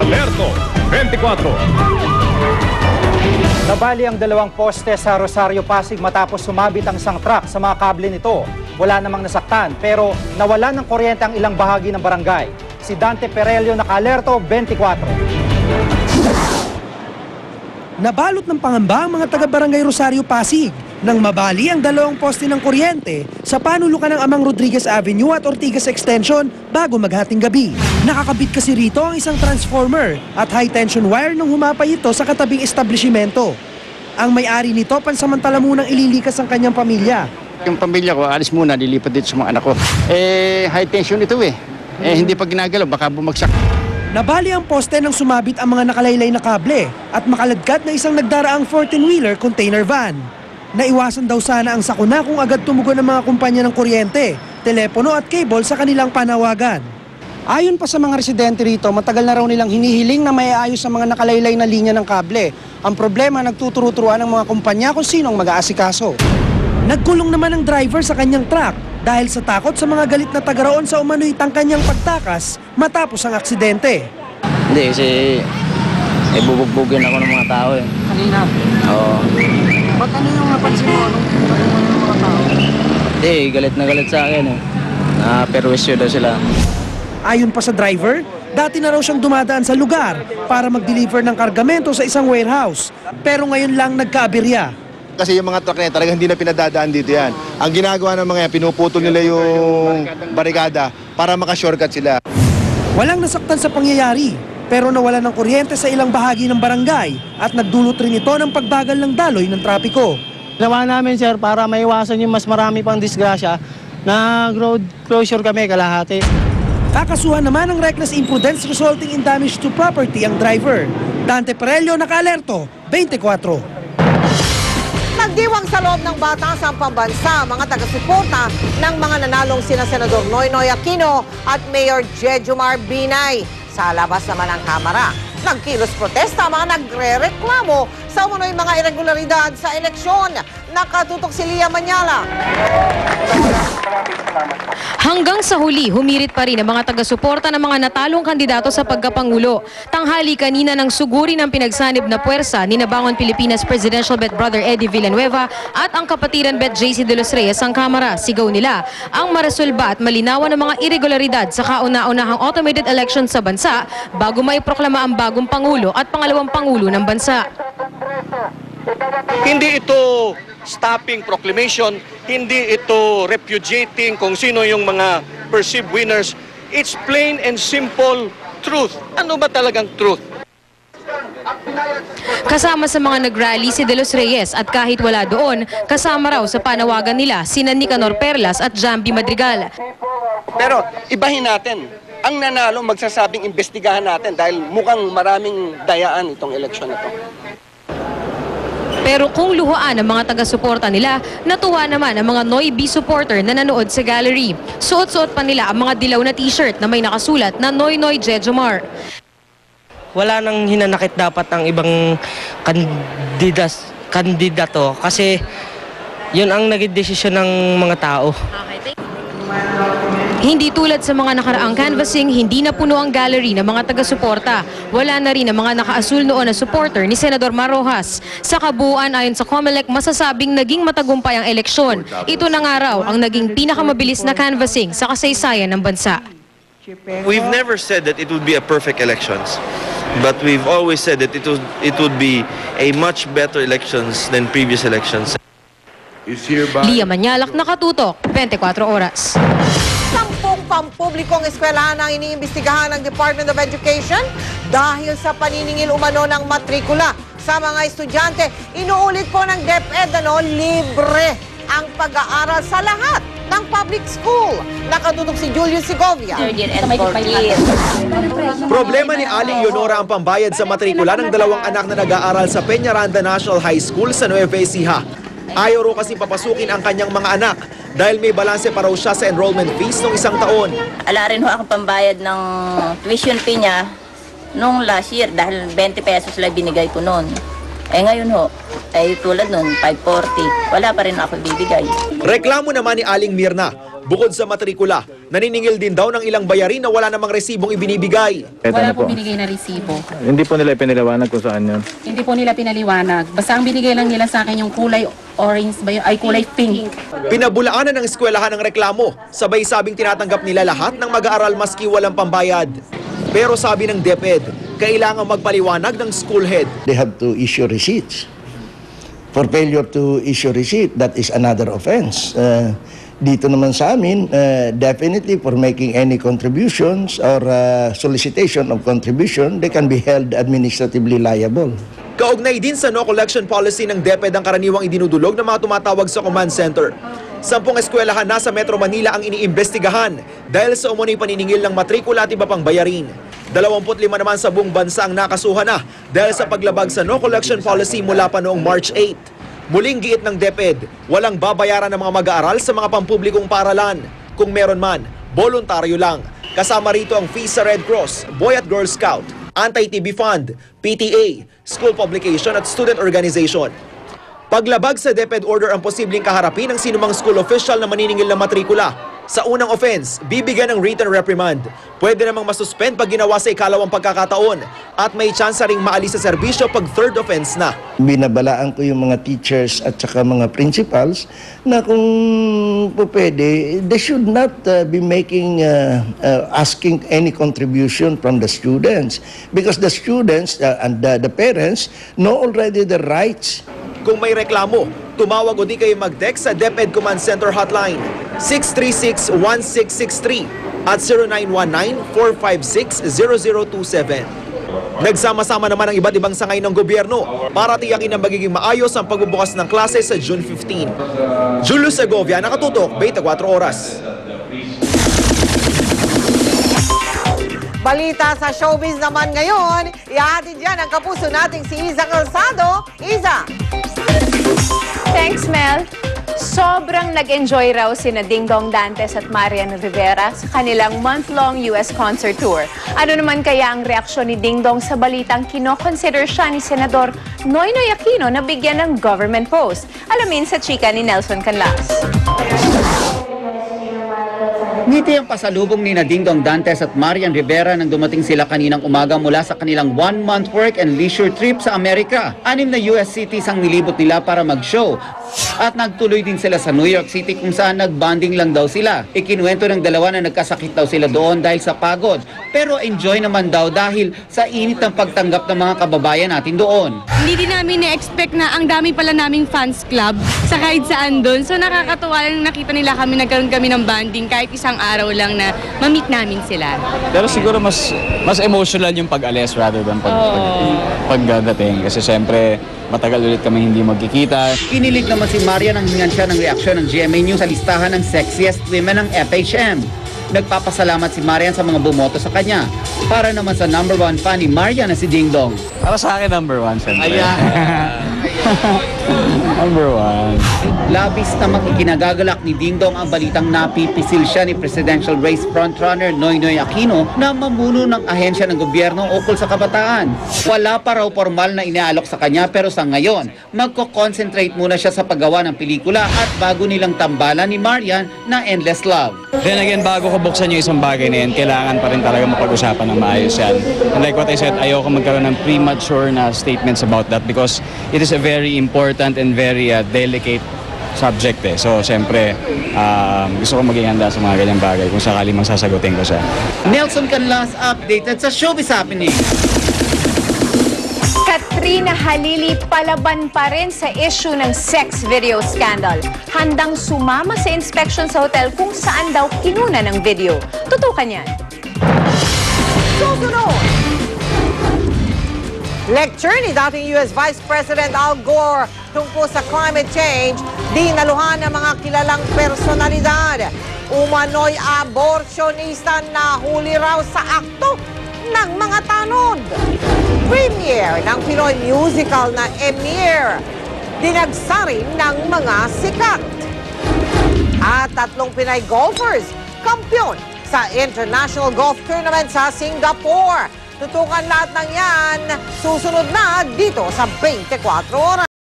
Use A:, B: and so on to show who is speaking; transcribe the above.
A: Alerto 24.
B: Nabali ang dalawang poste sa Rosario, Pasig matapos sumabit ang isang truck sa mga kable nito. Wala namang nasaktan pero nawala ng kuryente ang ilang bahagi ng barangay. Si Dante Perelio, naka-alerto 24.
C: Nabalot ng pangamba ang mga taga-barangay Rosario, Pasig nang mabali ang dalawang poste ng kuryente sa panulukan ng Amang Rodriguez Avenue at Ortigas Extension bago maghating gabi. Nakakabit kasi rito ang isang transformer at high-tension wire nung humapay ito sa katabing establishmento. Ang may-ari nito pansamantala munang ililikas ang kanyang pamilya.
D: Yung pamilya ko, alis muna, lilipat dito sa mga anak ko. High tension ito hindi pa ginagalaw, baka bumagsak.
C: Nabali ang poste nang sumabit ang mga nakalaylay na kable at makaladkad na isang nagdaraang 14-wheeler container van. Naiwasan daw sana ang sakuna kung agad tumugon ang mga kumpanya ng kuryente, telepono at cable sa kanilang panawagan. Ayon pa sa mga residente rito, matagal na raw nilang hinihiling na maiayos sa mga nakalaylay na linya ng kable. Ang problema, nagtuturo-turuan ng mga kumpanya kung sinong mag-aasikaso. Nagkulong naman ang driver sa kanyang truck dahil sa takot sa mga galit na taga-roon sa umano'y kanyang pagtakas matapos ang aksidente.
E: Hindi kasi bubugbugin ako ng mga tao
C: Kanina?
E: Oo.
C: Ba't ano yung napansin mo nung mga tao?
E: Hindi, galit na galit sa akin Na-perwisyo daw sila.
C: Ayon pa sa driver, dati na raw siyang dumadaan sa lugar para mag-deliver ng kargamento sa isang warehouse. Pero ngayon lang nagkaaberya.
F: Kasi yung mga truck na yan, talagang hindi na pinadadaan dito yan. Ang ginagawa ng mga yan, pinuputol nila yung barikada para makashortcut sila.
C: Walang nasaktan sa pangyayari, pero nawala ng kuryente sa ilang bahagi ng barangay at nagdulot rin ito ng pagbagal ng daloy ng trapiko.
G: Ginawa namin, sir, para maiwasan yung mas marami pang disgrasya, nag-road closure kami kalahati.
C: Kakasuhan naman ng reckless imprudence resulting in damage to property ang driver. Dante Perelio, naka-alerto 24.
H: Nagdiwang sa loob ng Batasan Pambansa mga taga-suporta ng mga nanalong sina Senador Noynoy Aquino at Mayor Jejomar Binay. Sa labas naman ng Kamara, nagkilos protesta mga nagre-reklamo sa umano'y mga irregularidad sa eleksyon. Nakatutok si Lia Manyala.
I: Hanggang sa huli, humirit pa rin ang mga taga-suporta ng mga natalong kandidato sa pagkapangulo. Tanghali kanina nang suguri ng pinagsanib na puwersa ni Nabangon Pilipinas Presidential Bet Brother Eddie Villanueva at ang kapatiran Bet JC De Los Reyes ang Kamara. Sigaw nila ang maresolba at malinawan ng mga irregularidad sa kauna-unahang automated election sa bansa bago maiproklama ang bagong Pangulo at pangalawang Pangulo ng bansa.
J: Hindi ito stopping proclamation, hindi ito repudiating kung sino yung mga perceived winners. It's plain and simple truth. Ano ba talagang truth?
I: Kasama sa mga nag-rally si De Los Reyes at kahit wala doon, kasama raw sa panawagan nila sina Nicanor Perlas at Jambi Madrigal.
K: Pero ibahin natin. Ang nanalo magsasabing imbestigahan natin dahil mukhang maraming dayaan itong eleksyon na ito.
I: Pero kung luhuan ang mga taga-suporta nila, natuwa naman ang mga Noy B supporter na nanood sa gallery. Suot-suot pa nila ang mga dilaw na t-shirt na may nakasulat na Noy Noy Jejomar.
G: Wala nang hinanakit dapat ang ibang kandidato kasi yun ang naging desisyon ng mga tao.
I: Hindi tulad sa mga nakaraang canvassing, hindi na puno ang gallery ng mga taga-suporta. Wala na rin ang mga nakaasul noon na supporter ni Senador Mar Rojas. Sa kabuuan ayon sa COMELEC, masasabing naging matagumpay ang eleksyon. Ito na nga raw ang naging pinakamabilis na canvassing sa kasaysayan ng bansa.
L: We've never said that it would be a perfect elections, but we've always said that it would be a much better elections than previous elections.
I: Lia Manyalak, nakatutok, 24 oras.
H: 10 pampublikong eskwelahan ang iniimbestigahan ng Department of Education dahil sa paniningil umano ng matrikula sa mga estudyante. Inuulit po ng DepEd, libre ang pag-aaral sa lahat ng public school. Nakatutok si Julius Segovia.
M: Problema ni Aling Leonora ang pambayad sa matrikula ng dalawang anak na nag-aaral sa Peñaranda National High School sa Nueva Ecija. Ayaw raw kasi papasukin ang kanyang mga anak dahil may balanse pa raw siya sa enrollment fees ng isang taon.
N: Ala rin ho ako pambayad ng tuition fee niya nung last year dahil 20 pesos lang binigay ko noon. Ngayon ho, tulad noon, 540. Wala pa rin ako bibigay.
M: Reklamo naman ni Aling Mirna, Bukod sa matrikula, naniningil din daw ng ilang bayarin na wala namang resibong ibinibigay.
O: Wala po binigay na resibo.
A: Hindi po nila pinaliwanag kung saan yun.
O: Hindi po nila pinaliwanag. Basta ang binigay lang nila sa akin yung kulay orange ba yun? Ay, kulay pink.
M: Pinabulaanan ng eskwelahan ng reklamo, sabay sabing tinatanggap nila lahat ng mag-aaral maski walang pambayad. Pero sabi ng DepEd, kailangan magpaliwanag ng school head.
P: They have to issue receipts. For failure to issue receipt, that is another offense. Dito naman sa amin, definitely for making any contributions or solicitation of contribution, they can be held administratively liable.
M: Kaugnay din sa no collection policy ng DepEd ang karaniwang idinudulog ng mga tumatawag sa command center. 10 eskwelahan na sa Metro Manila ang iniimbestigahan dahil sa umunoy paniningil ng matrikula at iba pang bayarin. 25 naman sa buong bansa ang nakasuhan na dahil sa paglabag sa no collection policy mula pa noong March 8. Muling giit ng DepEd, walang babayaran ng mga mag-aaral sa mga pampublikong paaralan. Kung meron man, voluntaryo lang. Kasama rito ang fees sa Red Cross, Boy at Girl Scout, Anti-TB Fund, PTA, School Publication at Student Organization. Paglabag sa DepEd order ang posibleng kaharapin ng sinumang school official na maniningil ng matrikula. Sa unang offense, bibigyan ng written reprimand. Pwede namang masuspend pag ginawa sa ikalawang pagkakataon at may tsansa ring maalis sa serbisyo pag third offense na.
P: Binabalaan ko yung mga teachers at saka mga principals na kung pwede, they should not be making, asking any contribution from the students because the students and the parents know already the rights.
M: Kung may reklamo, tumawag o di kayo mag-text sa DepEd Command Center Hotline 636-1663 at 0919-456-0027. Nagsama-sama naman ang iba't ibang sangay ng gobyerno para tiyakin na magiging maayos ang pagbubukas ng klase sa June 15. Julius Segovia, nakatutok, 24 Oras.
H: Balita sa showbiz naman ngayon, ihahatid dyan ang kapuso nating si Iza Calzado. Iza!
Q: Thanks, Mel. Sobrang nag-enjoy raw sina Ding Dong Dantes at Marian Rivera sa kanilang month-long US concert tour. Ano naman kaya ang reaksyon ni Ding Dong sa balitang kino-consider siya ni Senador Noynoy Aquino na bigyan ng government post? Alamin sa chika ni Nelson Canlas.
R: Ngiti ang pasalubong ni Ding Dong Dantes at Marian Rivera nang dumating sila kaninang umaga mula sa kanilang one-month work and leisure trip sa Amerika. 6 na US cities ang nilibot nila para mag-show. At nagtuloy din sila sa New York City kung saan nag-bonding lang daw sila. Ikinuwento ng dalawa na nagkasakit daw sila doon dahil sa pagod. Pero enjoy naman daw dahil sa init ng pagtanggap ng mga kababayan natin doon.
S: Hindi din namin na-expect na ang dami pala naming fans club sa kahit saan doon. So nakakatuwa lang nakita nila kami, nagkaroon kami ng bonding kahit isang araw lang na ma-meet namin sila.
T: Pero siguro mas emotional yung pag-alis rather than pagdating. Kasi siyempre matagal ulit kami hindi magkikita.
R: Kinilig naman si Maria nang hingan siya ng reaksyon ng GMA News sa listahan ng sexiest women ng FHM. Nagpapasalamat si Marian sa mga bumoto sa kanya. Para naman sa number 1 fan ni Marian na si Ding Dong.
T: Para sa akin number 1 siyempre. Number 1.
R: Labis na ikinagagalak ni Ding Dong ang balitang napipisil siya ni presidential race frontrunner Noynoy Aquino na mamuno ng ahensya ng gobyerno ukol sa kabataan. Wala pa raw formal na inaalok sa kanya pero sa ngayon, magko-concentrate muna siya sa paggawa ng pelikula at bago nilang tambalan ni Marian na Endless Love.
T: Then again, bago ko buksan yung isang bagay na yan, kailangan pa rin talaga mapag-usapan ng maayos yan. And like what I said, ayoko magkaroon ng premature na statements about that because it is a very important and very delicate subject eh. So, siyempre, gusto ko maging handa sa mga ganyang bagay kung sakali mang sasagutin ko siya.
R: Nelson Canlas updated sa Showbiz Happening.
Q: Katrina Halili palaban pa rin sa issue ng sex video scandal. Handang sumama sa inspection sa hotel kung saan daw kinuna ng video. Tutukan yan.
H: Susunod! Lecture ni dating US Vice President Al Gore tungkol sa climate change, dinaluhan ng mga kilalang personalidad. Umano'y abortionista na huli raw sa akto ng mga tanod. Premiere ng Pinoy musical na Emir, dinagsarin ng mga sikat. At 3 Pinay golfers, kampiyon sa International Golf Tournament sa Singapore. Tutukan lahat ng yan, susunod na dito sa 24 Oras.